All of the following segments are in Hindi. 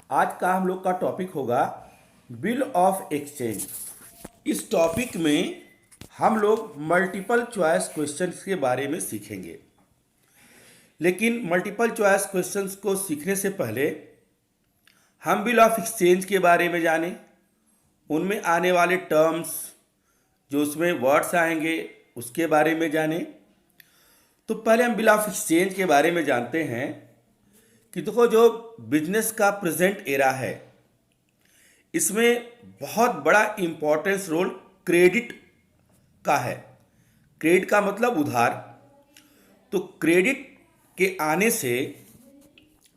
आज का हम लोग का टॉपिक होगा बिल ऑफ एक्सचेंज। इस टॉपिक में हम लोग मल्टीपल चॉइस क्वेश्चंस के बारे में सीखेंगे। लेकिन मल्टीपल चॉइस क्वेश्चंस को सीखने से पहले हम बिल ऑफ एक्सचेंज के बारे में जानें, उनमें आने वाले टर्म्स जो उसमें वर्ड्स आएंगे उसके बारे में जानें। तो पहले हम बिल ऑफ एक्सचेंज के बारे में जानते हैं कि देखो, जो बिजनेस का प्रेजेंट एरा है इसमें बहुत बड़ा इंपॉर्टेंस रोल क्रेडिट का है। क्रेडिट का मतलब उधार। तो क्रेडिट के आने से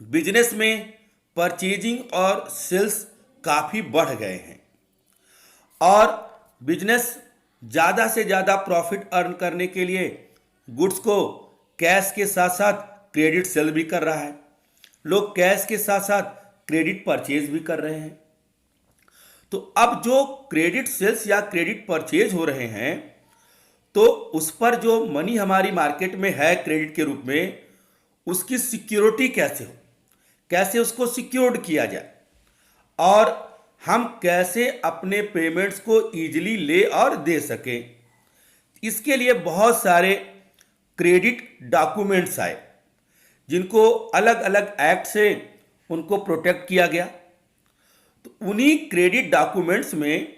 बिजनेस में परचेजिंग और सेल्स काफ़ी बढ़ गए हैं और बिजनेस ज़्यादा से ज़्यादा प्रॉफिट अर्न करने के लिए गुड्स को कैश के साथ साथ क्रेडिट सेल भी कर रहा है। लोग कैश के साथ साथ क्रेडिट परचेज भी कर रहे हैं। तो अब जो क्रेडिट सेल्स या क्रेडिट परचेज हो रहे हैं तो उस पर जो मनी हमारी मार्केट में है क्रेडिट के रूप में, उसकी सिक्योरिटी कैसे हो, कैसे उसको सिक्योर्ड किया जाए और हम कैसे अपने पेमेंट्स को इजीली ले और दे सकें। इसके लिए बहुत सारे क्रेडिट डॉक्यूमेंट्स आए जिनको अलग अलग एक्ट से उनको प्रोटेक्ट किया गया। तो उन्हीं क्रेडिट डॉक्यूमेंट्स में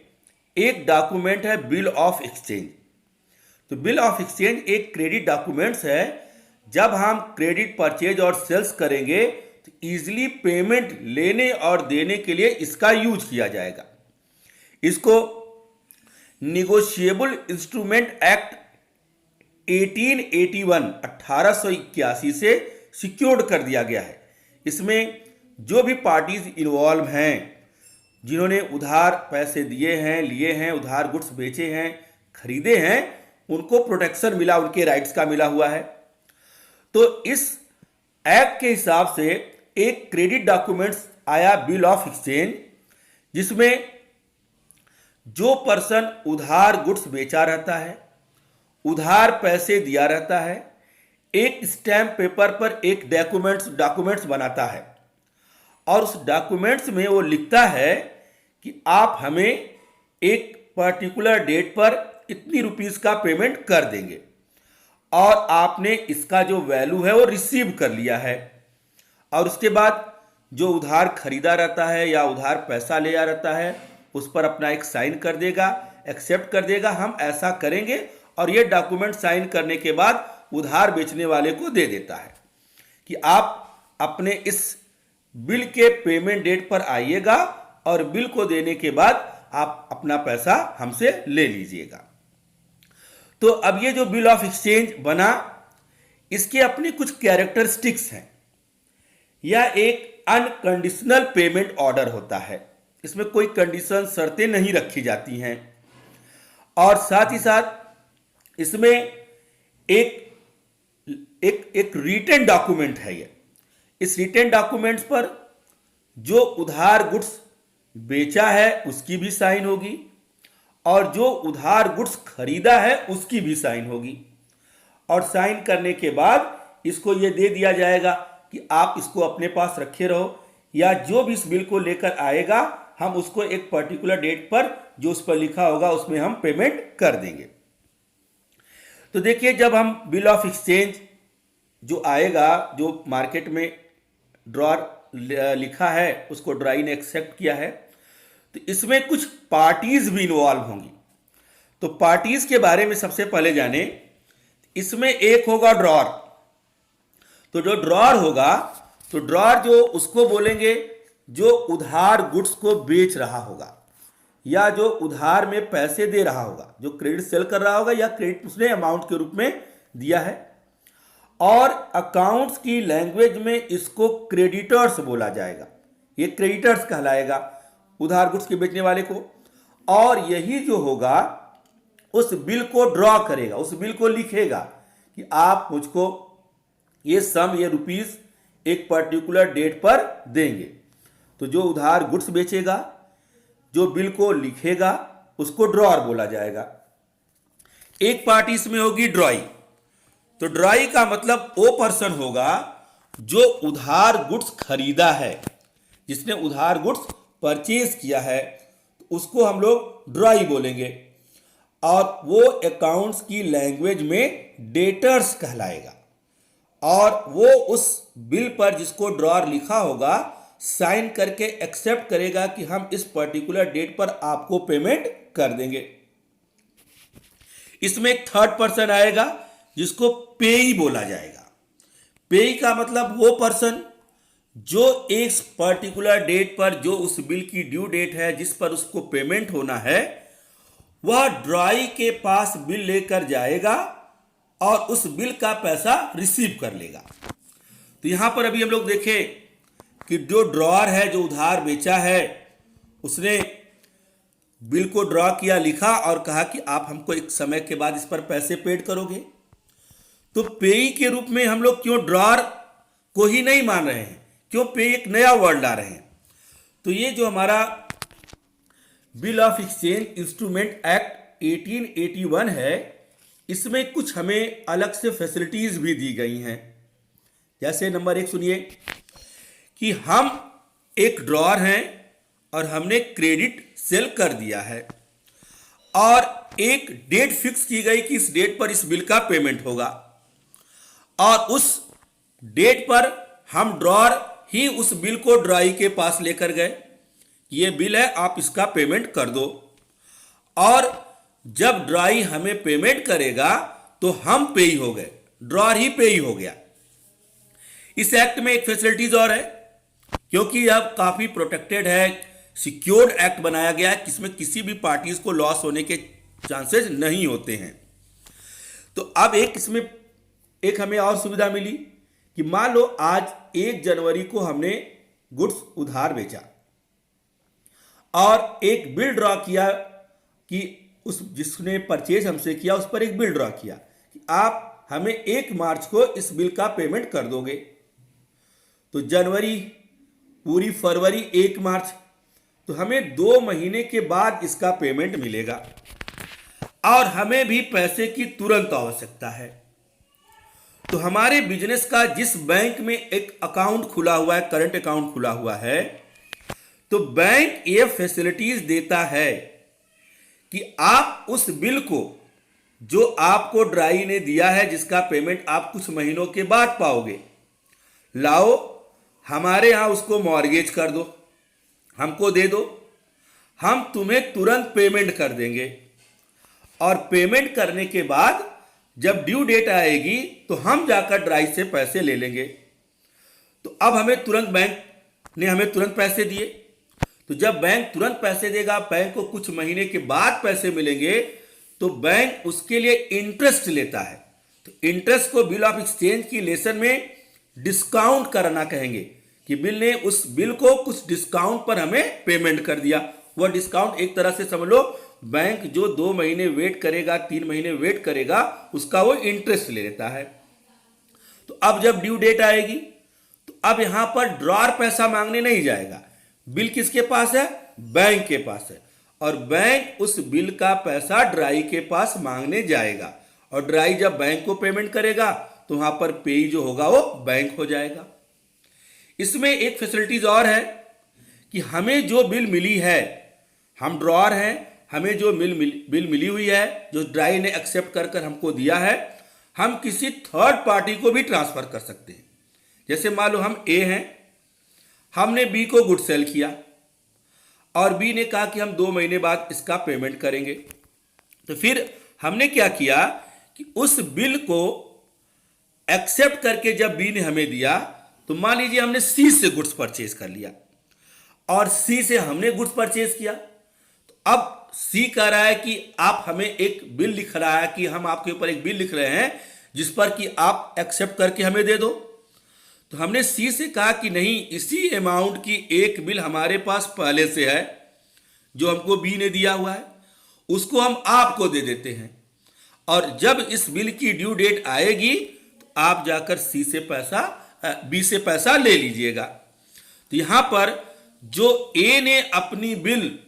एक डॉक्यूमेंट है बिल ऑफ एक्सचेंज। तो बिल ऑफ एक्सचेंज एक क्रेडिट डॉक्यूमेंट्स है। जब हम क्रेडिट परचेज और सेल्स करेंगे तो इजीली पेमेंट लेने और देने के लिए इसका यूज किया जाएगा। इसको निगोशिएबल इंस्ट्रूमेंट एक्ट 1881 से सिक्योर्ड कर दिया गया है। इसमें जो भी पार्टीज इन्वॉल्व हैं, जिन्होंने उधार पैसे दिए हैं, लिए हैं, उधार गुड्स बेचे हैं, खरीदे हैं, उनको प्रोटेक्शन मिला, उनके राइट्स का मिला हुआ है। तो इस एक्ट के हिसाब से एक क्रेडिट डॉक्यूमेंट्स आया बिल ऑफ एक्सचेंज, जिसमें जो पर्सन उधार गुड्स बेचा रहता है, उधार पैसे दिया रहता है, एक स्टैम्प पेपर पर एक डॉक्यूमेंट्स बनाता है और उस डॉक्यूमेंट्स में वो लिखता है कि आप हमें एक पर्टिकुलर डेट पर इतनी रुपीस का पेमेंट कर देंगे और आपने इसका जो वैल्यू है वो रिसीव कर लिया है। और उसके बाद जो उधार खरीदा रहता है या उधार पैसा लिया रहता है उस पर अपना एक साइन कर देगा, एक्सेप्ट कर देगा, हम ऐसा करेंगे, और ये डॉक्यूमेंट साइन करने के बाद उधार बेचने वाले को दे देता है कि आप अपने इस बिल के पेमेंट डेट पर आइएगा और बिल को देने के बाद आप अपना पैसा हमसे ले लीजिएगा। तो अब ये जो बिल ऑफ एक्सचेंज बना, इसके अपनी कुछ कैरेक्टरिस्टिक्स हैं। यह एक अनकंडीशनल पेमेंट ऑर्डर होता है। इसमें कोई कंडीशन, शर्तें नहीं रखी जाती हैं और साथ ही साथ इसमें एक रिटन डॉक्यूमेंट है। ये इस रिटन डॉक्यूमेंट्स पर जो उधार गुड्स बेचा है उसकी भी साइन होगी और जो उधार गुड्स खरीदा है उसकी भी साइन होगी। और साइन करने के बाद इसको ये दे दिया जाएगा कि आप इसको अपने पास रखे रहो, या जो भी इस बिल को लेकर आएगा हम उसको एक पर्टिकुलर डेट पर जो उस पर लिखा होगा उसमें हम पेमेंट कर देंगे। तो देखिए, जब हम बिल ऑफ एक्सचेंज जो आएगा, जो मार्केट में ड्रॉर लिखा है उसको ड्रॉई ने एक्सेप्ट किया है, तो इसमें कुछ पार्टीज भी इन्वॉल्व होंगी। तो पार्टीज के बारे में सबसे पहले जाने। इसमें एक होगा ड्रॉर। तो जो ड्रॉर होगा, तो ड्रॉर जो उसको बोलेंगे जो उधार गुड्स को बेच रहा होगा या जो उधार में पैसे दे रहा होगा, जो क्रेडिट सेल कर रहा होगा या क्रेडिट उसने अमाउंट के रूप में दिया है। और अकाउंट्स की लैंग्वेज में इसको क्रेडिटर्स बोला जाएगा। ये क्रेडिटर्स कहलाएगा उधार गुड्स के बेचने वाले को। और यही जो होगा उस बिल को ड्रॉ करेगा, उस बिल को लिखेगा कि आप मुझको ये सम, ये रुपीस एक पर्टिकुलर डेट पर देंगे। तो जो उधार गुड्स बेचेगा, जो बिल को लिखेगा, उसको ड्रॉअर बोला जाएगा। एक पार्टी इसमें होगी ड्रॉई। तो ड्रॉई का मतलब वो पर्सन होगा जो उधार गुड्स खरीदा है जिसने उधार गुड्स परचेज किया है, तो उसको हम लोग ड्रॉई बोलेंगे, और वो अकाउंट्स की लैंग्वेज में डेटर्स कहलाएगा। और वो उस बिल पर जिसको ड्रॉर लिखा होगा साइन करके एक्सेप्ट करेगा कि हम इस पर्टिकुलर डेट पर आपको पेमेंट कर देंगे। इसमें एक थर्ड पर्सन आएगा जिसको पेई बोला जाएगा। पेई का मतलब वो पर्सन जो एक पर्टिकुलर डेट पर, जो उस बिल की ड्यू डेट है जिस पर उसको पेमेंट होना है, वह ड्रॉई के पास बिल लेकर जाएगा और उस बिल का पैसा रिसीव कर लेगा। तो यहां पर अभी हम लोग देखें कि जो ड्रॉअर है, जो उधार बेचा है, उसने बिल को ड्रॉ किया, लिखा और कहा कि आप हमको एक समय के बाद इस पर पैसे पेड करोगे। तो पेई के रूप में हम लोग क्यों ड्रॉअर को ही नहीं मान रहे हैं, क्यों पेई एक नया वर्ड ला रहे हैं? तो ये जो हमारा bill of exchange instrument act 1881 है, इसमें कुछ हमें अलग से फैसिलिटीज भी दी गई हैं। जैसे नंबर 1 सुनिए कि हम एक ड्रॉअर हैं और हमने क्रेडिट सेल कर दिया है और एक डेट फिक्स की गई कि इस डेट पर इस बिल का पेमेंट होगा, और उस डेट पर हम ड्रॉअर ही उस बिल को ड्रॉई के पास लेकर गए, ये बिल है, आप इसका पेमेंट कर दो। और जब ड्रॉई हमें पेमेंट करेगा तो हम पेई हो गए, ड्रॉअर ही पेई हो गया। इस एक्ट में एक फैसिलिटीज और है, क्योंकि अब काफी प्रोटेक्टेड है, सिक्योर्ड एक्ट बनाया गया है, जिसमें किसी भी पार्टीज को लॉस होने के चांसेस नहीं होते हैं। तो अब इसमें एक हमें और सुविधा मिली कि मान लो आज 1 जनवरी को हमने गुड्स उधार बेचा और एक बिल ड्रॉ किया कि उस जिसने परचेज हमसे किया उस पर एक बिल ड्रॉ किया कि आप हमें 1 मार्च को इस बिल का पेमेंट कर दोगे। तो जनवरी, पूरी फरवरी, 1 मार्च, तो हमें 2 महीने के बाद इसका पेमेंट मिलेगा और हमें भी पैसे की तुरंत आवश्यकता है। तो हमारे बिजनेस का जिस बैंक में एक अकाउंट खुला हुआ है, करंट अकाउंट खुला हुआ है, तो बैंक ये फैसिलिटीज देता है कि आप उस बिल को जो आपको ड्राई ने दिया है, जिसका पेमेंट आप कुछ महीनों के बाद पाओगे, लाओ हमारे यहां उसको मॉर्गेज कर दो, हमको दे दो, हम तुम्हें तुरंत पेमेंट कर देंगे। और पेमेंट करने के बाद जब ड्यू डेट आएगी तो हम जाकर ड्राई से पैसे ले लेंगे। तो अब हमें तुरंत, बैंक ने हमें तुरंत पैसे दिए, तो जब बैंक तुरंत पैसे देगा, बैंक को कुछ महीने के बाद पैसे मिलेंगे, तो बैंक उसके लिए इंटरेस्ट लेता है। तो इंटरेस्ट को बिल ऑफ एक्सचेंज की लेसन में डिस्काउंट करना कहेंगे कि बिल ने उस बिल को कुछ डिस्काउंट पर हमें पेमेंट कर दिया। वह डिस्काउंट एक तरह से समझ लो, बैंक जो 2 महीने वेट करेगा, 3 महीने वेट करेगा, उसका वो इंटरेस्ट ले लेता है। तो अब जब ड्यू डेट आएगी तो अब यहां पर ड्रॉअर पैसा मांगने नहीं जाएगा, बिल किसके पास है? बैंक के पास है, और बैंक उस बिल का पैसा ड्राई के पास मांगने जाएगा, और ड्राई जब बैंक को पेमेंट करेगा तो वहां पर पेई जो होगा वो बैंक हो जाएगा। इसमें एक फैसिलिटीज और है कि हमें जो बिल मिली है, हम ड्रॉअर हैं, हमें जो बिल मिली हुई है, जो ड्राई ने एक्सेप्ट कर हमको दिया है, हम किसी थर्ड पार्टी को भी ट्रांसफर कर सकते हैं। जैसे मान लो हम ए हैं, हमने बी को गुड सेल किया और बी ने कहा कि हम 2 महीने बाद इसका पेमेंट करेंगे। तो फिर हमने क्या किया कि उस बिल को एक्सेप्ट करके जब बी ने हमें दिया, तो मान लीजिए हमने सी से गुड्स परचेज कर लिया और सी से हमने गुड्स परचेज किया, तो अब सी कह रहा है कि आप हमें एक बिल लिख रहा है कि हम आपके ऊपर एक बिल लिख रहे हैं जिस पर कि आप एक्सेप्ट करके हमें दे दो। तो हमने सी से कहा कि नहीं, इसी अमाउंट की एक बिल हमारे पास पहले से है जो हमको बी ने दिया हुआ है, उसको हम आपको दे देते हैं, और जब इस बिल की ड्यू डेट आएगी तो आप जाकर बी से पैसा ले लीजिएगा। तो यहां पर जो ए ने अपनी बिल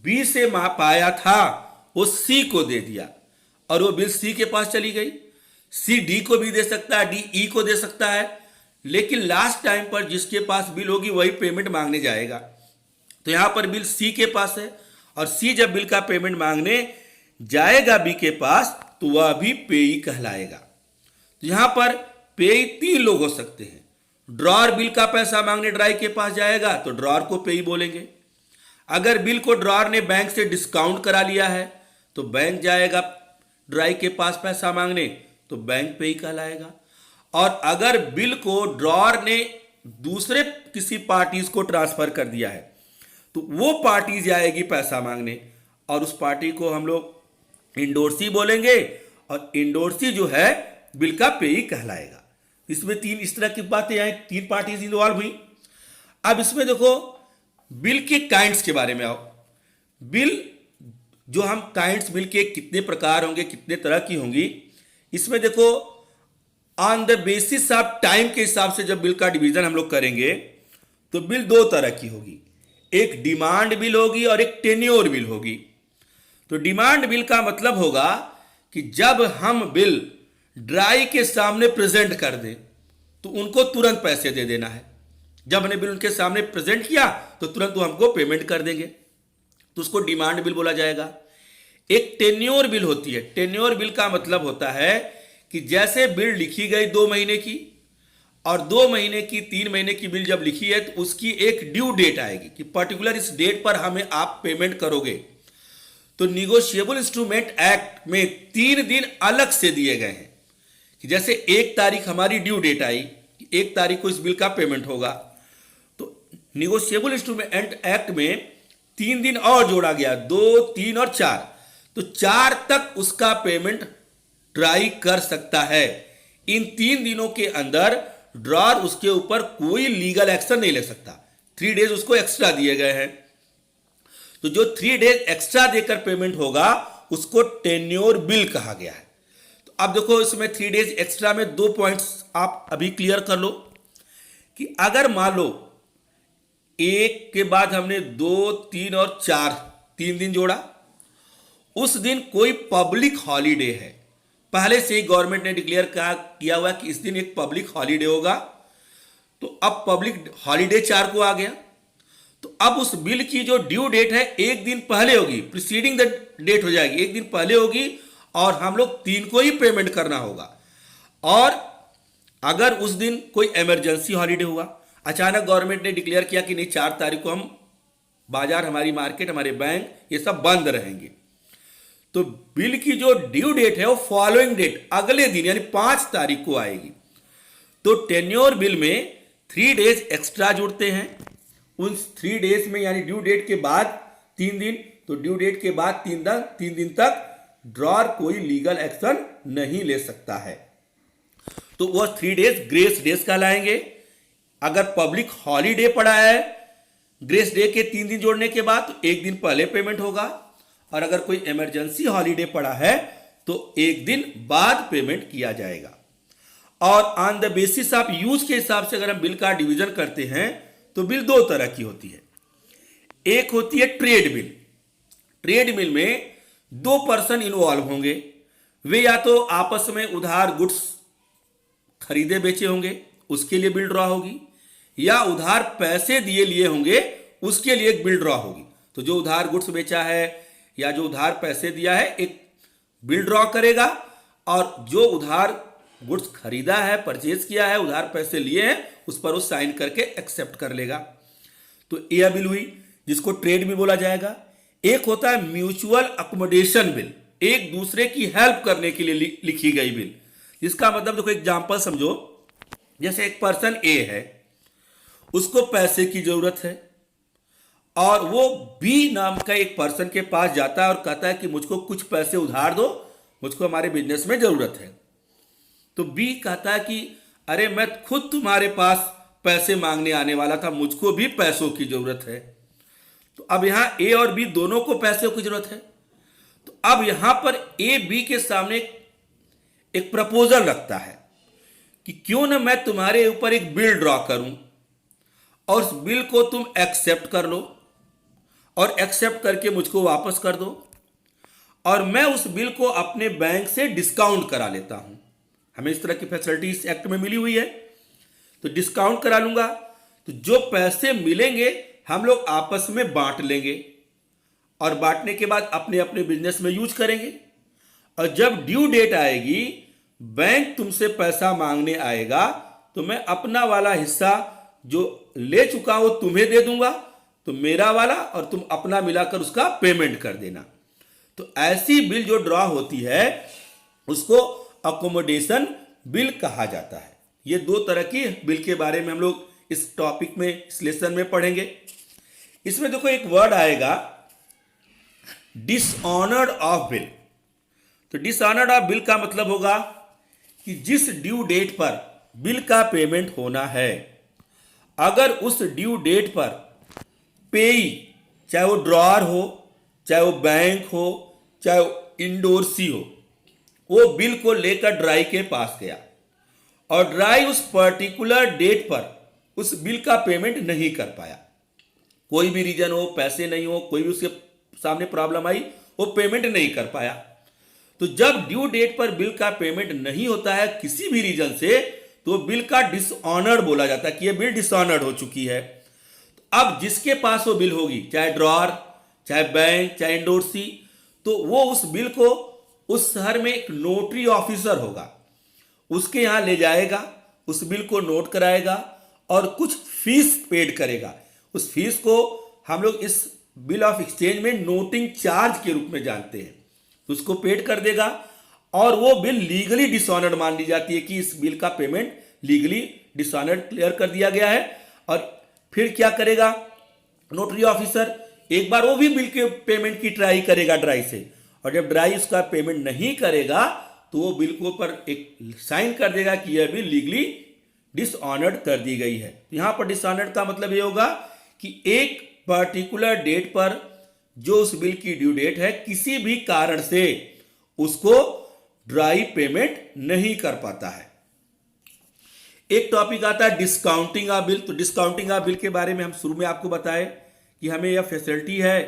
बी से पाया था वो सी को दे दिया, और वो बिल सी के पास चली गई। सी डी को भी दे सकता है, डी ई को दे सकता है, लेकिन लास्ट टाइम पर जिसके पास बिल होगी वही पेमेंट मांगने जाएगा। तो यहाँ पर बिल सी के पास है और सी जब बिल का पेमेंट मांगने जाएगा बी के पास तो वह भी पेई कहलाएगा। तो यहाँ पर पेई 3 लोग हो सकते हैं। ड्रॉर बिल का पैसा मांगने ड्राई के पास जाएगा तो ड्रॉर को पेई बोलेंगे। अगर बिल को ड्रॉर ने बैंक से डिस्काउंट करा लिया है तो बैंक जाएगा ड्राई के पास पैसा मांगने तो बैंक पेई कहलाएगा। और अगर बिल को ड्रॉर ने दूसरे किसी पार्टीज को ट्रांसफर कर दिया है तो वो पार्टी जाएगी पैसा मांगने और उस पार्टी को हम लोग इंडोर्सी बोलेंगे और इंडोर्सी जो है बिल का पेई कहलाएगा। इसमें 3 इस तरह की बातें आई, 3 पार्टीज इन्वॉल्व हुई। अब इसमें देखो बिल के काइंड्स के बारे में आओ। बिल जो हम काइंड्स बिल के कितने प्रकार होंगे, कितने तरह की होंगी, इसमें देखो on the basis of time के हिसाब से जब बिल का डिवीजन हम लोग करेंगे तो बिल 2 तरह की होगी, एक डिमांड बिल होगी और एक टेन्योर बिल होगी। तो डिमांड बिल का मतलब होगा कि जब हम बिल ड्राई के सामने प्रेजेंट कर दें तो उनको तुरंत पैसे दे देना है। जब हमने बिल उनके सामने प्रेजेंट किया तो तुरंत वो हमको पेमेंट कर देंगे, तो उसको डिमांड बिल बोला जाएगा। एक टेन्योर बिल होती है। टेन्योर बिल का मतलब होता है कि जैसे बिल लिखी गई 2 महीने की और 2 महीने की 3 महीने की बिल जब लिखी है तो उसकी एक ड्यू डेट आएगी कि पर्टिकुलर इस डेट पर हमें आप पेमेंट करोगे। तो निगोशिएबल इंस्ट्रूमेंट एक्ट में 3 दिन अलग से दिए गए हैं कि जैसे 1 तारीख हमारी ड्यू डेट आई, 1 तारीख को इस बिल का पेमेंट होगा, तो निगोशिएबल इंस्ट्रूमेंट एक्ट में 3 दिन और जोड़ा गया, 2, 3 और 4। तो 4 तक उसका पेमेंट ड्राई कर सकता है। इन 3 दिनों के अंदर ड्रॉर उसके ऊपर कोई लीगल एक्शन नहीं ले सकता। 3 डेज उसको एक्स्ट्रा दिए गए हैं, तो जो 3 डेज एक्स्ट्रा देकर पेमेंट होगा उसको टेन्योर बिल कहा गया है। तो अब देखो इसमें 3 डेज एक्स्ट्रा में 2 पॉइंट्स आप अभी क्लियर कर लो कि अगर मान लो 1 के बाद हमने 2, 3 और 4 3 दिन जोड़ा, उस दिन कोई पब्लिक हॉलीडे है, पहले से ही गवर्नमेंट ने डिक्लेयर किया हुआ कि इस दिन एक पब्लिक हॉलीडे होगा, तो अब पब्लिक हॉलीडे 4 को आ गया, तो अब उस बिल की जो ड्यू डेट है 1 दिन पहले होगी, प्रीसीडिंग द डेट हो जाएगी, 1 दिन पहले होगी और हम लोग 3 को ही पेमेंट करना होगा। और अगर उस दिन कोई इमरजेंसी हॉलीडे हुआ, अचानक गवर्नमेंट ने डिक्लेयर किया कि नहीं 4 तारीख को हम बाजार, हमारी मार्केट, हमारे बैंक ये सब बंद रहेंगे, तो बिल की जो ड्यू डेट है वो फॉलोइंग डेट, अगले दिन यानी 5 तारीख को आएगी। तो टेन्योर बिल में 3 डेज एक्स्ट्रा जुड़ते हैं। उन 3 डेज में यानी ड्यू डेट के बाद 3 दिन, तो ड्यू डेट के बाद 3 दिन तक ड्रॉर कोई लीगल एक्शन नहीं ले सकता है, तो वह 3 डेज ग्रेस डेज कहलाएंगे। अगर पब्लिक हॉलीडे पड़ा है ग्रेस डे के 3 दिन जोड़ने के बाद तो 1 दिन पहले पेमेंट होगा, और अगर कोई इमरजेंसी हॉलीडे पड़ा है तो 1 दिन बाद पेमेंट किया जाएगा। और on the basis of use के हिसाब से अगर हम बिल का डिवीजन करते हैं तो बिल 2 तरह की होती है। एक होती है ट्रेड बिल। ट्रेड बिल में 2 पर्सन इन्वॉल्व होंगे, वे या तो आपस में उधार गुड्स खरीदे बेचे होंगे उसके लिए बिल ड्रॉ होगी, या उधार पैसे दिए लिए होंगे उसके लिए एक बिल ड्रॉ होगी। तो जो उधार गुड्स बेचा है या जो उधार पैसे दिया है एक बिल ड्रॉ करेगा, और जो उधार गुड्स खरीदा है, परचेज किया है, उधार पैसे लिए हैं, उस पर वो साइन करके एक्सेप्ट कर लेगा। तो यह बिल हुई जिसको ट्रेड बिल बोला जाएगा। एक होता है म्यूचुअल अकोमोडेशन बिल, एक दूसरे की हेल्प करने के लिए लिखी गई बिल, जिसका मतलब देखो एग्जांपल समझो, जैसे एक पर्सन ए है, उसको पैसे की जरूरत है और वो बी नाम का एक पर्सन के पास जाता है और कहता है कि मुझको कुछ पैसे उधार दो, मुझको हमारे बिजनेस में जरूरत है। तो बी कहता है कि अरे मैं खुद तुम्हारे पास पैसे मांगने आने वाला था, मुझको भी पैसों की जरूरत है। तो अब यहां ए और बी दोनों को पैसों की जरूरत है, तो अब यहां पर ए बी के सामने एक प्रपोजल रखता है कि क्यों ना मैं तुम्हारे ऊपर एक बिल ड्रॉ करूं और उस बिल को तुम एक्सेप्ट कर लो और एक्सेप्ट करके मुझको वापस कर दो, और मैं उस बिल को अपने बैंक से डिस्काउंट करा लेता हूं। हमें इस तरह की फैसिलिटी इस एक्ट में मिली हुई है। तो डिस्काउंट करा लूंगा, तो जो पैसे मिलेंगे हम लोग आपस में बांट लेंगे और बांटने के बाद अपने अपने बिजनेस में यूज करेंगे। और जब ड्यू डेट आएगी, बैंक तुमसे पैसा मांगने आएगा, तो मैं अपना वाला हिस्सा जो ले चुका हूं तुम्हें दे दूंगा, तो मेरा वाला और तुम अपना मिलाकर उसका पेमेंट कर देना। तो ऐसी बिल जो ड्रॉ होती है उसको अकोमोडेशन बिल कहा जाता है। ये दो तरह की बिल के बारे में हम लोग इस टॉपिक में, इस लेसन में पढ़ेंगे। इसमें देखो एक वर्ड आएगा डिसऑनर्ड ऑफ बिल। तो डिसऑनर्ड ऑफ बिल का मतलब होगा कि जिस ड्यू डेट पर बिल का पेमेंट होना है, अगर उस ड्यू डेट पर पेई, चाहे वो ड्रॉअर हो, चाहे वो बैंक हो, चाहे वो इंडोर्सी हो, वो बिल को लेकर ड्राई के पास गया और ड्राई उस पर्टिकुलर डेट पर उस बिल का पेमेंट नहीं कर पाया, कोई भी रीजन हो, पैसे नहीं हो, कोई भी उसके सामने प्रॉब्लम आई, वो पेमेंट नहीं कर पाया। तो जब ड्यू डेट पर बिल का पेमेंट नहीं होता है किसी भी रीजन से, तो बिल का डिसऑनर्ड बोला जाता है कि ये बिल डिसऑनर्ड हो चुकी है। तो अब जिसके पास वो बिल होगी, चाहे ड्रॉअर, चाहे बैंक, चाहे इंडोर्सी, तो वो उस बिल को उस शहर में एक नोटरी ऑफिसर होगा, उसके यहां ले जाएगा, उस बिल को नोट कराएगा और कुछ फीस पेड करेगा। उस फीस को हम लोग इस बिल ऑफ एक्सचेंज में नोटिंग चार्ज के रूप में जानते हैं। तो उसको पेड कर देगा और वो बिल लीगली डिसऑनर्ड मान ली जाती है कि इस बिल का पेमेंट लीगली डिसऑनर्ड क्लियर कर दिया गया है। और फिर क्या करेगा नोटरी ऑफिसर, एक बार वो भी बिल के पेमेंट की ट्राई करेगा ड्राई से, और जब ड्राई उसका पेमेंट नहीं करेगा तो वो बिल को पर एक साइन कर देगा कि यह बिल लीगली डिसऑनर्ड कर दी गई है। यहां पर डिसऑनर्ड का मतलब ये होगा कि एक पर्टिकुलर डेट पर जो उस बिल की ड्यू डेट है, किसी भी कारण से उसको ड्राई पेमेंट नहीं कर पाता है। एक टॉपिक आता है डिस्काउंटिंग ऑफ बिल। तो डिस्काउंटिंग ऑफ बिल के बारे में हम शुरू में आपको बताए कि हमें यह फैसिलिटी है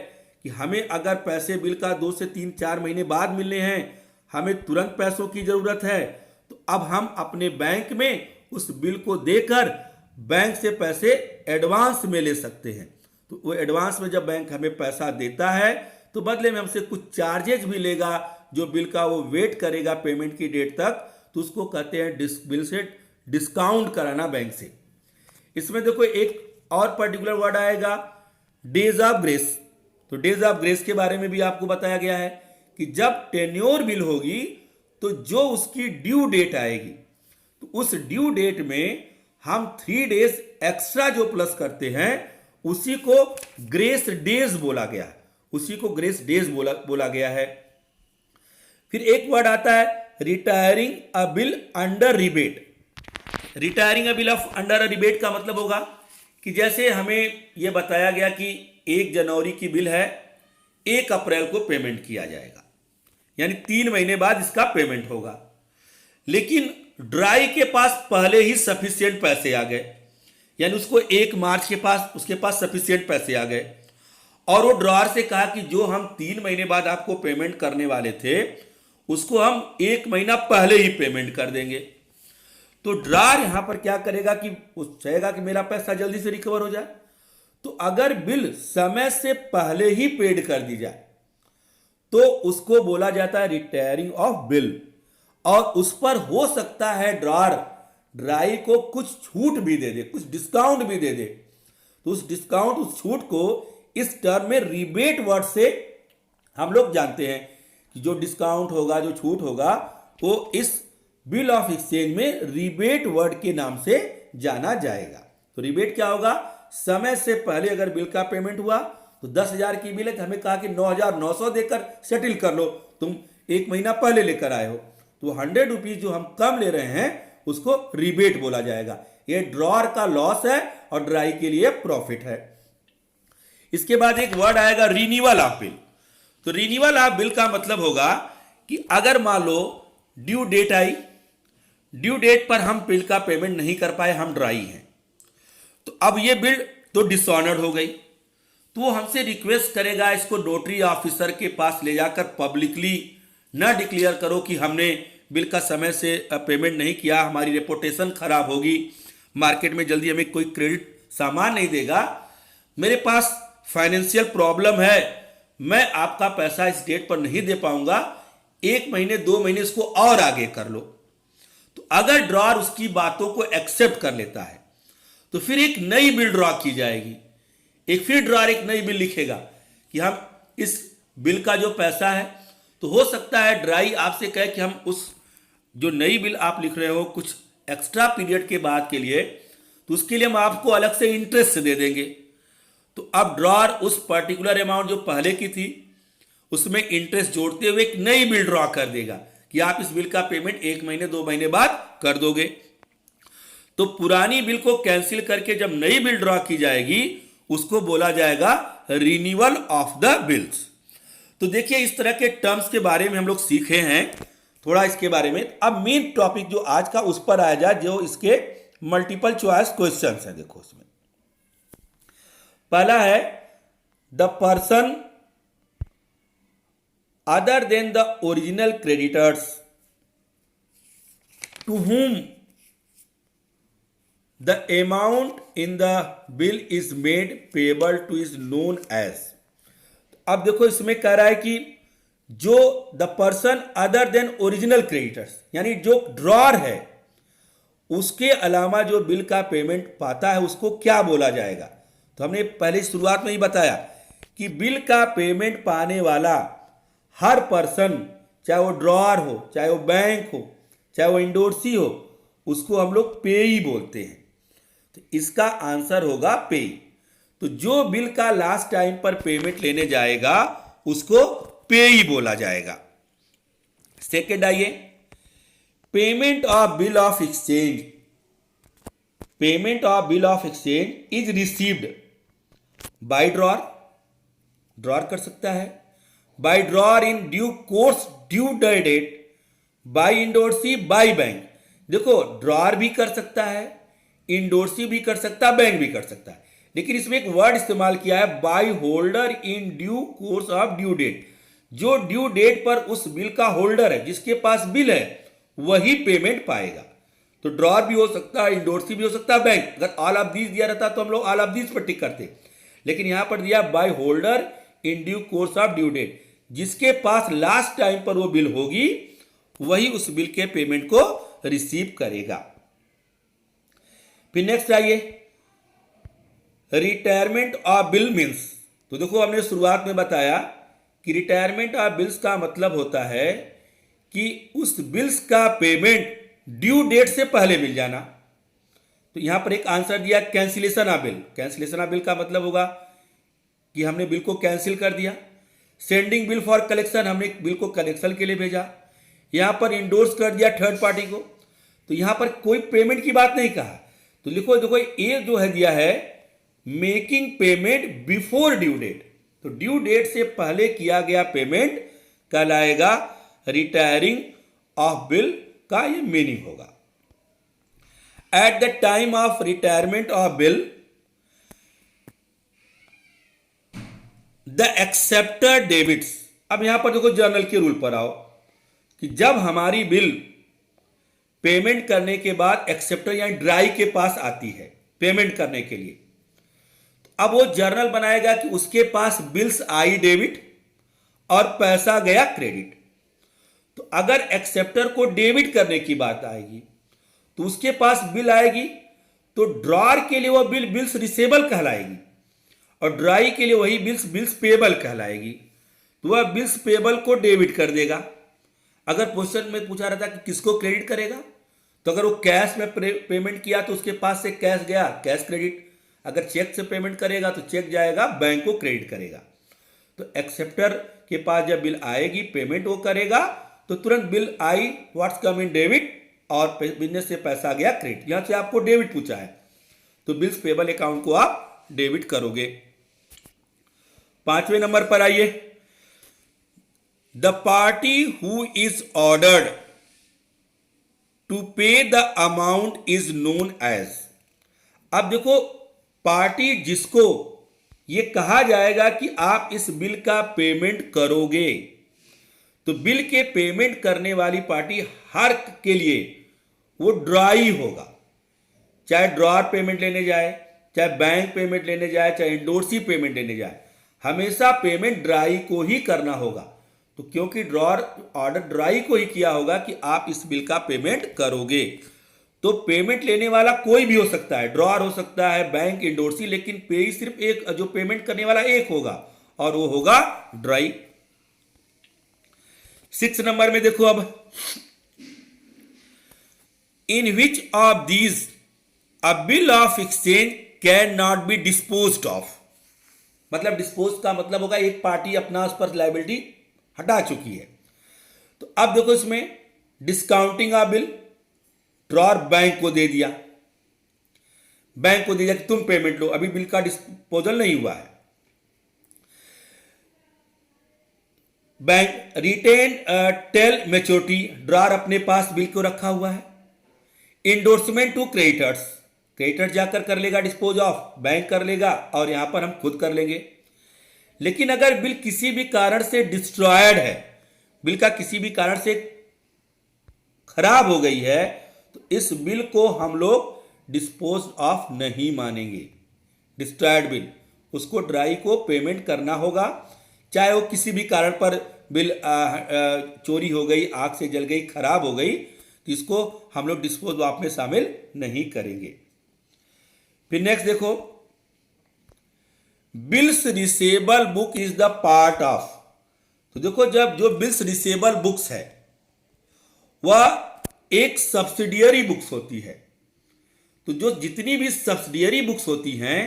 कि हमें अगर पैसे बिल का 2 से 3-4 महीने बाद मिलने हैं, हमें तुरंत पैसों की जरूरत है, तो अब हम अपने बैंक में उस बिल को देकर बैंक से पैसे एडवांस में ले सकते हैं। तो वो एडवांस में जब बैंक हमें पैसा देता है तो बदले में हमसे कुछ चार्जेज भी लेगा, जो बिल का वो वेट करेगा पेमेंट की डेट तक, तो उसको कहते हैं बिल से डिस्काउंट कराना बैंक से। इसमें देखो एक और पर्टिकुलर वर्ड आएगा डेज ऑफ ग्रेस। तो डेज ऑफ ग्रेस के बारे में भी आपको बताया गया है कि जब टेन्योर बिल होगी तो जो उसकी ड्यू डेट आएगी, तो उस ड्यू डेट में हम 3 डेज एक्स्ट्रा जो प्लस करते हैं उसी को ग्रेस डेज बोला गया है, उसी को ग्रेस डेज बोला गया है। फिर एक वर्ड आता है retiring a bill under rebate. Retiring a bill of under a rebate का मतलब होगा कि जैसे हमें यह बताया गया कि 1 जनवरी की बिल है, 1 अप्रैल को पेमेंट किया जाएगा, यानी 3 महीने बाद इसका पेमेंट होगा। लेकिन ड्राई के पास पहले ही सफिशिएंट पैसे आ गए, यानी उसको 1 मार्च के पास उसके पास सफिशिएंट पैसे आ गए, और वो ड्रॉअर से कहा कि जो हम 3 महीने बाद आपको पेमेंट करने वाले थे उसको हम 1 महीना पहले ही पेमेंट कर देंगे। तो ड्रॉअर यहां पर क्या करेगा कि वो चाहेगा कि मेरा पैसा जल्दी से रिकवर हो जाए। तो अगर बिल समय से पहले ही पेड कर दी जाए तो उसको बोला जाता है रिटायरिंग ऑफ बिल, और उस पर हो सकता है ड्रॉअर ड्राई को कुछ छूट भी दे दे, कुछ डिस्काउंट भी दे दे। तो उस डिस्काउंट, उस छूट को इस टर्म में रिबेट वर्ड से हम लोग जानते हैं कि जो डिस्काउंट होगा, जो छूट होगा, वो इस बिल ऑफ एक्सचेंज में रिबेट वर्ड के नाम से जाना जाएगा। तो रिबेट क्या होगा, समय से पहले अगर बिल का पेमेंट हुआ तो 10,000 की बिल है तो हमें कहा कि 9,900 देकर सेटल कर लो, तुम 1 महीना पहले लेकर आए हो, तो 100 रुपीज जो हम कम ले रहे हैं उसको रिबेट बोला जाएगा। ये ड्रॉअर का लॉस है और ड्राई के लिए प्रॉफिट है। इसके बाद एक वर्ड आएगा रिन्यूअल ऑफ बिल। तो रिन्यूअल ऑफ बिल का मतलब होगा कि अगर मान लो ड्यू डेट आई, ड्यू डेट पर हम बिल का पेमेंट नहीं कर पाए, हम ड्राई हैं, तो अब ये बिल तो डिसऑनर्ड हो गई, तो वो हमसे रिक्वेस्ट करेगा इसको नोटरी ऑफिसर के पास ले जाकर पब्लिकली न डिक्लेयर करो कि हमने बिल का समय से पेमेंट नहीं किया, हमारी रेपुटेशन खराब होगी, मार्केट में जल्दी हमें कोई क्रेडिट सामान नहीं देगा, मेरे पास फाइनेंशियल प्रॉब्लम है, मैं आपका पैसा इस डेट पर नहीं दे पाऊंगा, 1 महीने 2 महीने इसको और आगे कर लो। तो अगर ड्रॉअर उसकी बातों को एक्सेप्ट कर लेता है तो फिर एक नई बिल ड्रॉ की जाएगी, फिर ड्रॉअर एक नई बिल लिखेगा कि हम इस बिल का जो पैसा है, तो हो सकता है ड्राई आपसे कहे कि हम उस जो नई बिल आप लिख रहे हो कुछ एक्स्ट्रा पीरियड के बाद के लिए, तो उसके लिए हम आपको अलग से इंटरेस्ट दे देंगे। तो अब ड्रॉअर उस पर्टिकुलर अमाउंट जो पहले की थी उसमें इंटरेस्ट जोड़ते हुए एक नई बिल ड्रॉ कर देगा कि आप इस बिल का पेमेंट 1 महीने 2 महीने बाद कर दोगे। तो पुरानी बिल को कैंसिल करके जब नई बिल ड्रॉ की जाएगी उसको बोला जाएगा रिन्यूअल ऑफ द बिल्स। तो देखिए इस तरह के टर्म्स के बारे में हम लोग सीखे हैं थोड़ा इसके बारे में। अब मेन टॉपिक जो आज का उस पर आया जाए, जो इसके मल्टीपल चॉइस क्वेश्चंस हैं। देखो इसमें पहला है the person other than the original creditors to whom the amount in the bill is made payable to is known as। अब देखो इसमें कह रहा है कि जो the person other then original creditors, यानी जो ड्रॉअर है उसके अलावा जो बिल का पेमेंट पाता है उसको क्या बोला जाएगा। तो हमने पहले शुरुआत में ही बताया कि बिल का पेमेंट पाने वाला हर पर्सन, चाहे वो ड्रॉअर हो, चाहे वो बैंक हो, चाहे वो इंडोर्सी हो, उसको हम लोग पेई बोलते हैं। तो इसका आंसर होगा पेई। तो जो बिल का लास्ट टाइम पर पेमेंट लेने जाएगा उसको पेई बोला जाएगा। सेकेंड आइए, payment of bill of exchange. Payment of bill of exchange is received by drawer, drawer कर सकता है, by drawer in due course due date, by endorsee, by bank. देखो ड्रॉअर भी कर सकता है, इंडोर्सी भी कर सकता है, बैंक भी कर सकता है, लेकिन इसमें एक वर्ड इस्तेमाल किया है by holder in due course of due date. जो ड्यू डेट पर उस बिल का होल्डर है, जिसके पास बिल है, वही पेमेंट पाएगा। तो ड्रॉअर भी हो सकता है, इंडोर्सी भी हो सकता है, बैंक। अगर ऑल ऑफ दीज दिया रहता तो हम लोग ऑल ऑफ दीज पर टिक करते, लेकिन यहां पर दिया by holder in due course of due date. जिसके पास लास्ट टाइम पर वो बिल होगी वही उस बिल के पेमेंट को रिसीव करेगा। फिर नेक्स्ट आइए, रिटायरमेंट ऑफ बिल मीन्स। तो देखो हमने शुरुआत में बताया कि रिटायरमेंट ऑफ बिल्स का मतलब होता है कि उस बिल्स का पेमेंट ड्यू डेट से पहले मिल जाना। तो यहां पर एक आंसर दिया cancellation of bill. Cancellation of bill का मतलब होगा कि हमने बिल को कैंसिल कर दिया। सेंडिंग बिल फॉर कलेक्शन, हमने बिल को कलेक्शन के लिए भेजा। यहां पर इंडोर्स कर दिया थर्ड पार्टी को। तो यहां पर कोई पेमेंट की बात नहीं कहा। तो लिखो देखो ये जो है दिया है making payment before due date. तो ड्यू डेट से पहले किया गया पेमेंट कहलाएगा रिटायरिंग ऑफ बिल का ये मीनिंग होगा। Eight the time of retirement of bill the acceptor debits. अब यहां पर देखो जर्नल के रूल पर आओ कि जब हमारी बिल पेमेंट करने के बाद एक्सेप्टर यानी ड्राई के पास आती है पेमेंट करने के लिए, तो अब वो जर्नल बनाएगा कि उसके पास बिल्स आई डेबिट और पैसा गया क्रेडिट। तो अगर एक्सेप्टर को डेबिट करने की बात आएगी तो उसके पास बिल आएगी, तो ड्रॉअर के लिए वो बिल्स रिसेबल कहलाएगी और ड्राई के लिए वही बिल्स पेबल कहलाएगी। तो वह बिल्स पेबल को डेबिट कर देगा। अगर क्वेश्चन में पूछा रहता कि किसको क्रेडिट करेगा, तो अगर वो कैश में पेमेंट किया तो उसके पास से कैश गया, कैश क्रेडिट। अगर चेक से पेमेंट करेगा तो चेक जाएगा, बैंक को क्रेडिट करेगा। तो एक्सेप्टर के पास जब बिल आएगी पेमेंट वो करेगा, तो तुरंत bill I what's come in debit और बिजनेस से पैसा गया क्रेडिट। यहां से आपको डेबिट पूछा है तो बिल्स पेबल अकाउंट को आप डेबिट करोगे। 5वें नंबर पर आइए, the party who is ordered to pay the amount is known as. अब देखो पार्टी जिसको ये कहा जाएगा कि आप इस बिल का पेमेंट करोगे, तो बिल के पेमेंट करने वाली पार्टी हर के लिए वो ड्राई होगा। चाहे ड्रॉर पेमेंट लेने जाए, चाहे बैंक पेमेंट लेने जाए, चाहे इंडोर्सी पेमेंट लेने जाए, हमेशा पेमेंट ड्राई को ही करना होगा। तो क्योंकि ड्रॉर ऑर्डर ड्राई को ही किया होगा कि आप इस बिल का पेमेंट करोगे, तो पेमेंट लेने वाला कोई भी हो सकता है, ड्रॉर हो सकता है, बैंक, इंडोर्सी, लेकिन पेई सिर्फ एक, जो पेमेंट करने वाला एक होगा और वो होगा ड्राई। 6 नंबर में देखो, अब in which of these a bill of exchange can not be disposed of. मतलब डिस्पोज का मतलब होगा एक पार्टी अपना उस पर लायबिलिटी हटा चुकी है। तो अब देखो इसमें discounting of bill, drawer bank को दे दिया, बैंक को दे दिया कि तुम पेमेंट लो, अभी बिल का डिस्पोजल नहीं हुआ है। Bank retain till maturity, drawer अपने पास बिल को रखा हुआ है। इंडोर्समेंट टू क्रेडिटर्स, क्रेडिटर जाकर कर लेगा डिस्पोज ऑफ, बैंक कर लेगा और यहां पर हम खुद कर लेंगे। लेकिन अगर बिल किसी भी कारण से डिस्ट्रॉयड है, बिल का किसी भी कारण से खराब हो गई है, तो इस बिल को हम लोग डिस्पोज ऑफ नहीं मानेंगे। डिस्ट्रॉयड बिल, उसको ड्राई को पेमेंट करना होगा, चाहे वो किसी भी कारण पर बिल चोरी हो गई, आग से जल गई, खराब हो गई, तो इसको हम लोग डिस्पोज ऑफ में शामिल नहीं करेंगे। फिर नेक्स्ट देखो, bills receivable book is the part of. तो देखो, जब जो बिल्स रिसेबल बुक्स है वह एक सब्सिडियरी बुक्स होती है। तो जो जितनी भी सब्सिडियरी बुक्स होती हैं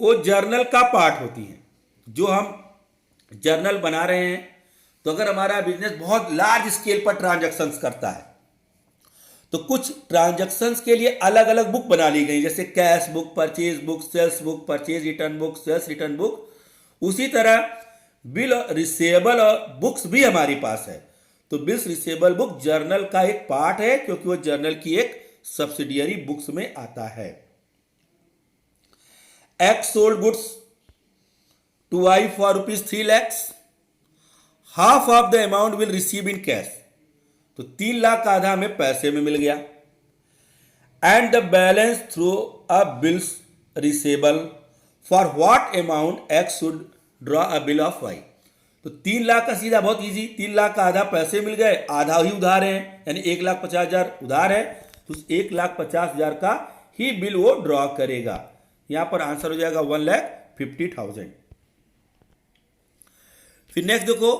वो जर्नल का पार्ट होती हैं। जो हम जर्नल बना रहे हैं, तो अगर हमारा बिजनेस बहुत लार्ज स्केल पर ट्रांजैक्शंस करता है तो कुछ ट्रांजैक्शंस के लिए अलग अलग बुक बना ली गई, जैसे cash book, purchase book, sales book, purchase return book, sales return book. उसी तरह बिल रिसेबल बुक्स भी हमारे पास है। तो बिल्स रिसेबल बुक जर्नल का एक पार्ट है, क्योंकि वो जर्नल की एक सब्सिडियरी बुक्स में आता है। X sold goods to I for ₹3 lakhs, half of the amount will receive in cash. तो 3 लाख का आधा हमें पैसे में मिल गया। And the balance through a bills receivable for what amount X should draw a bill of Y. तो 3 लाख का सीधा बहुत इजी, 3 लाख का आधा पैसे मिल गए, आधा ही उधार है, यानी 1,50,000 उधार है, तो 1,50,000 का ही बिल वो ड्रॉ करेगा। यहां पर आंसर हो जाएगा 1,50,000। फिर नेक्स्ट देखो,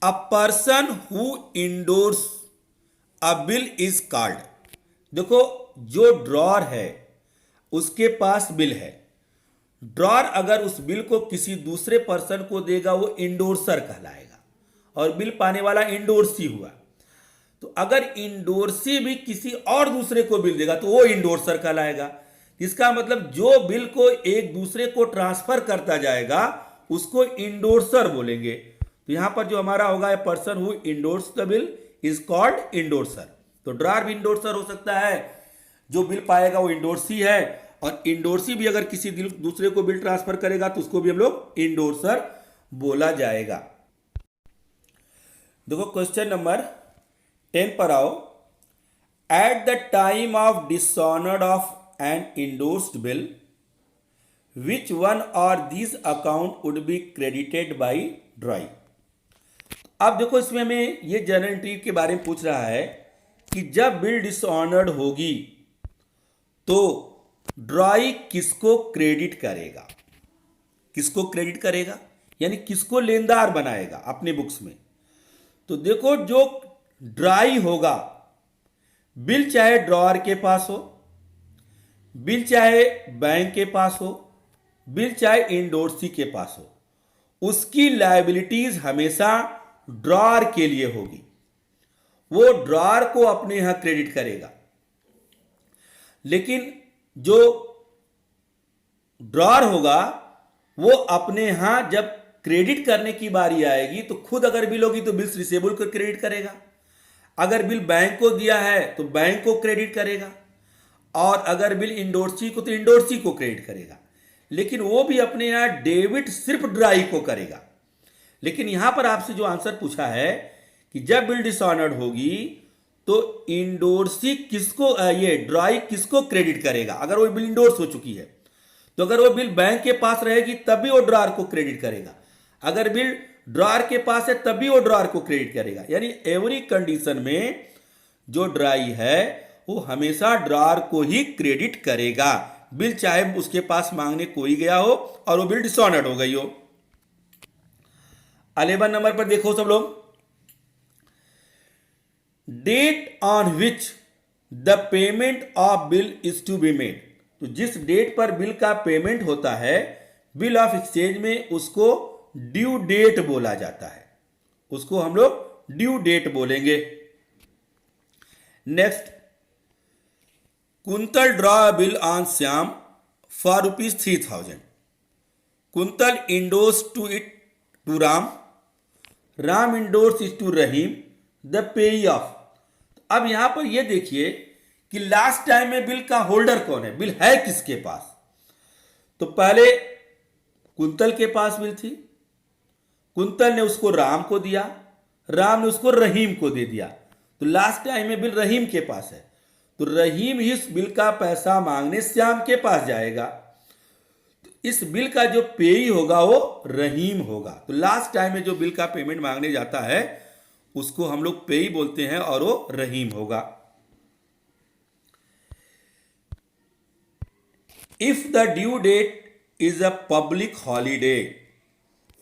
a person who endorse a bill is called. देखो, जो ड्रॉर है उसके पास बिल है, ड्रॉर अगर उस बिल को किसी दूसरे पर्सन को देगा वो इंडोर्सर कहलाएगा, और बिल पाने वाला इंडोर्सी हुआ। तो अगर इंडोर्सी भी किसी और दूसरे को बिल देगा तो वो इंडोर्सर कहलाएगा। इसका मतलब जो बिल को एक दूसरे को ट्रांसफर करता जाएगा उसको इंडोर्सर बोलेंगे। तो यहां पर जो हमारा होगा, a person who endorse the bill is called endorser. तो ड्रॉर भी इंडोर्सर हो सकता है, जो बिल पाएगा वो इंडोर्सी है, और इंडोर्सी भी अगर किसी दूसरे को बिल ट्रांसफर करेगा तो उसको भी हम लोग इंडोर्सर बोला जाएगा। देखो क्वेश्चन नंबर 10 पर आओ। At the time of dishonoured of an endorsed bill, which one और this account would be credited by dry. अब देखो, इसमें हमें ये जर्नल एंट्री के बारे में पूछ रहा है कि जब बिल डिसऑनर्ड होगी तो ड्राई किसको क्रेडिट करेगा, किसको क्रेडिट करेगा, यानी किसको लेनदार बनाएगा अपने बुक्स में। तो देखो, जो ड्राई होगा, बिल चाहे ड्रॉर के पास हो, बिल चाहे बैंक के पास हो, बिल चाहे इंडोर्सी के पास हो, उसकी लायबिलिटीज हमेशा ड्रॉर के लिए होगी। वो ड्रॉर को अपने यहां क्रेडिट करेगा। लेकिन जो ड्रॉर होगा वो अपने यहां जब क्रेडिट करने की बारी आएगी तो खुद अगर बिल होगी तो बिल्स रिसेबल को क्रेडिट करेगा, अगर बिल बैंक को दिया है तो बैंक को क्रेडिट करेगा, और अगर बिल इंडोर्सी को तो इंडोर्सी को क्रेडिट करेगा। लेकिन वो भी अपने यहां डेबिट सिर्फ ड्राई को करेगा। लेकिन यहां पर आपसे जो आंसर पूछा है कि जब बिल डिसऑनर्ड होगी तो इंडोर्सी किसको ये ड्रॉई किसको क्रेडिट करेगा? अगर वो बिल इंडोर्स हो चुकी है तो अगर वो बिल बैंक के पास रहेगी तब भी वो ड्रॉअर को क्रेडिट करेगा, अगर बिल ड्रॉअर के पास है तब भी वो ड्रॉअर को क्रेडिट करेगा। यानी एवरी कंडीशन में जो ड्राई है वो हमेशा ड्रॉअर को ही क्रेडिट करेगा, बिल चाहे उसके पास मांगने कोई गया हो और वो बिल डिसऑनर्ड हो गई हो। 11 नंबर पर देखो सब लोग, date on which the payment of bill is to be made. तो जिस डेट पर बिल का पेमेंट होता है बिल ऑफ एक्सचेंज में, उसको ड्यू डेट बोला जाता है, उसको हम लोग ड्यू डेट बोलेंगे। Next, Kuntal draw bill on Shyam for ₹3000। Kuntal endorse to it to Ram, Ram endorse it to Rahim the payee off. अब यहां पर यह देखिए कि लास्ट टाइम में बिल का होल्डर कौन है, बिल है किसके पास? तो पहले कुंतल के पास बिल थी, कुंतल ने उसको राम को दिया, राम ने उसको रहीम को दे दिया, तो लास्ट टाइम में बिल रहीम के पास है, तो रहीम ही इस बिल का पैसा मांगने श्याम के पास जाएगा, तो इस बिल का जो पेई होगा वो रहीम होगा। तो लास्ट टाइम में जो बिल का पेमेंट मांगने जाता है उसको हम लोग पेई बोलते हैं और वो रहीम होगा। If the due date is a public holiday,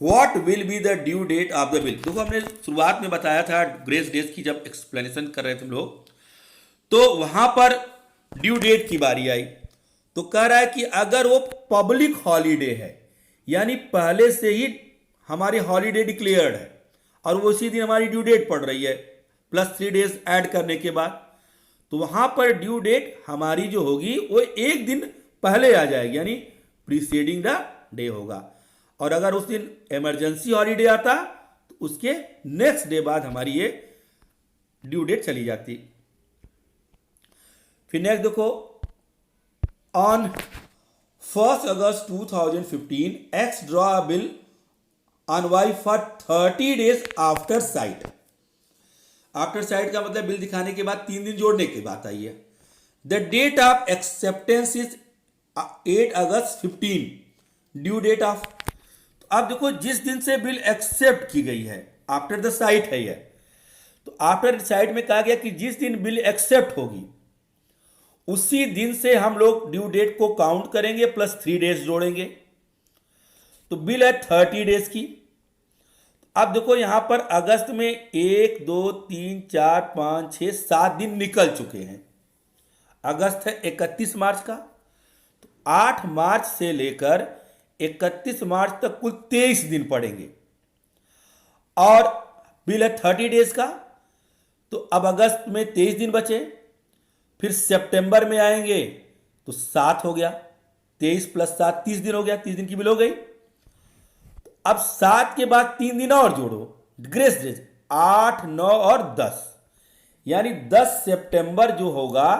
what will be the due date of the bill. देखो हमने शुरुआत में बताया था ग्रेस डेज की, जब एक्सप्लेनेशन कर रहे थे हम लोग, तो वहां पर ड्यू डेट की बारी आई, तो कह रहा है कि अगर वो पब्लिक हॉलीडे है, यानी पहले से ही हमारी हॉलीडे डिक्लेयर्ड है और वो उसी दिन हमारी ड्यू डेट पड़ रही है +3 डेज ऐड करने के बाद, तो वहां पर ड्यू डेट हमारी जो होगी वो एक दिन पहले आ जाएगी, यानी प्रीसीडिंग द डे होगा। और अगर उस दिन इमरजेंसी हॉलीडे आता तो उसके नेक्स्ट डे बाद हमारी ये ड्यू डेट चली जाती। फिर नेक्स्ट देखो, on 1 August 2015 X draw a bill on Y for 30 days after sight. After sight का मतलब बिल दिखाने के बाद 3 दिन जोड़ने की बात आई है। The date of acceptance is 8 August 15, due date of. अब देखो जिस दिन से बिल एक्सेप्ट की गई है, आफ्टर द साइट है यह, तो आफ्टर द साइट में कहा गया कि जिस दिन बिल एक्सेप्ट होगी उसी दिन से हम लोग ड्यू डेट को काउंट करेंगे +3 डेज जोड़ेंगे, तो बिल है 30 डेज की। अब देखो यहां पर अगस्त में 1 2 3 4 5 6 7 दिन निकल चुके हैं। अगस्त है 31 मार्च का, तो 8 मार्च से लेकर 31 मार्च तक कुल 23 दिन पड़ेंगे, और बिल है 30 डेज का, तो अब अगस्त में 23 दिन बचे, फिर सितंबर में आएंगे तो 7 हो गया, 23 + 7 30 दिन हो गया, 30 दिन की बिल हो गई। अब 7 के बाद 3 दिन और जोड़ो, ग्रेस डेज 8 9 और 10, यानी 10 सितंबर जो होगा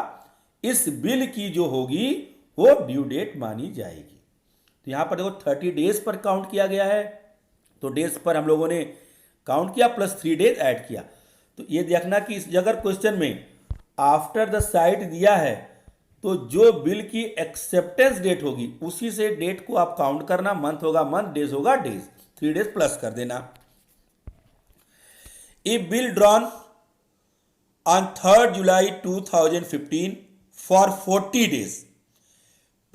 इस बिल की जो होगी वो ड्यू डेट मानी जाएगी। तो यहां पर देखो 30 डेज पर काउंट किया गया है, तो डेज पर हम लोगों ने काउंट किया +3 डेज ऐड किया। तो ये देखना कि इस अगर क्वेश्चन में आफ्टर द साइट दिया है तो जो बिल की एक्सेप्टेंस डेट होगी उसी से डेट को आप काउंट करना, मंथ होगा मंथ, डेज होगा डेज, 3 डेज प्लस कर देना। If bill drawn on 3 July 2015 for 40 days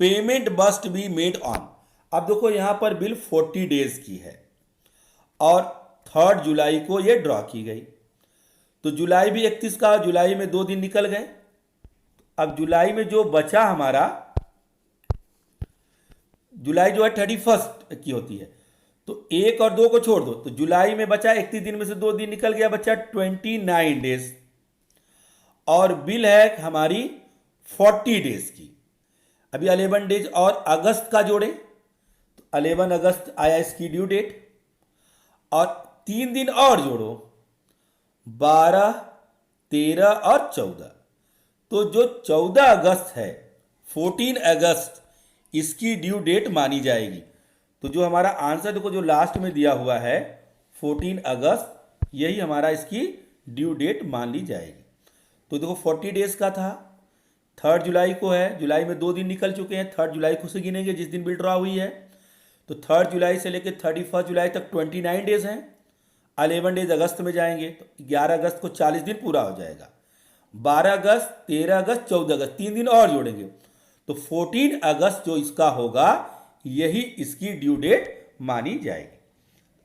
payment must be made on. अब देखो यहां पर बिल 40 डेज की है और 3 जुलाई को यह ड्रॉ की गई, तो जुलाई भी 31 का, जुलाई में 2 दिन निकल गए। अब जुलाई में जो बचा हमारा, जुलाई जो है 31 की होती है, तो 1 और 2 को छोड़ दो, तो जुलाई में बचा 31 दिन में से 2 दिन निकल गया, बचा 29 डेज, और बिल है हमारी 40 डेज की। अभी 11 डेज और अगस्त का जोड़े तो 11 अगस्त आया इसकी ड्यू डेट, और 3 दिन और जोड़ो 12 13 और 14, तो जो 14 अगस्त है 14 अगस्त इसकी ड्यू डेट मानी जाएगी। तो जो हमारा आंसर देखो जो लास्ट में दिया हुआ है 14 अगस्त, यही हमारा इसकी ड्यू डेट मान ली जाएगी। तो देखो 40 डेज का था, 3 जुलाई को है, जुलाई में 2 दिन निकल चुके हैं, 3 जुलाई को से गिनेंगे जिस दिन बिल ड्रा हुई है। तो 3 जुलाई से लेकर 31 जुलाई तक 29 डेज हैं। 11 डेज अगस्त में जाएंगे तो 11 अगस्त को 40 दिन पूरा हो जाएगा। 12 अगस्त, 13 अगस्त, 14 अगस्त, 3 दिन और जोड़ेंगे तो 14 अगस्त जो इसका होगा यही इसकी ड्यू डेट मानी जाएगी।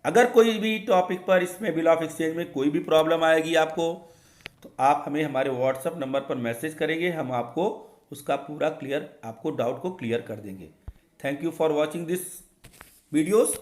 अगर कोई भी टॉपिक पर इसमें बिल ऑफ एक्सचेंज में कोई भी प्रॉब्लम आएगी आपको, तो आप हमें हमारे व्हाट्सएप नंबर पर मैसेज करेंगे, हम आपको उसका पूरा क्लियर, आपको डाउट को क्लियर कर देंगे। Thank you for watching this videos.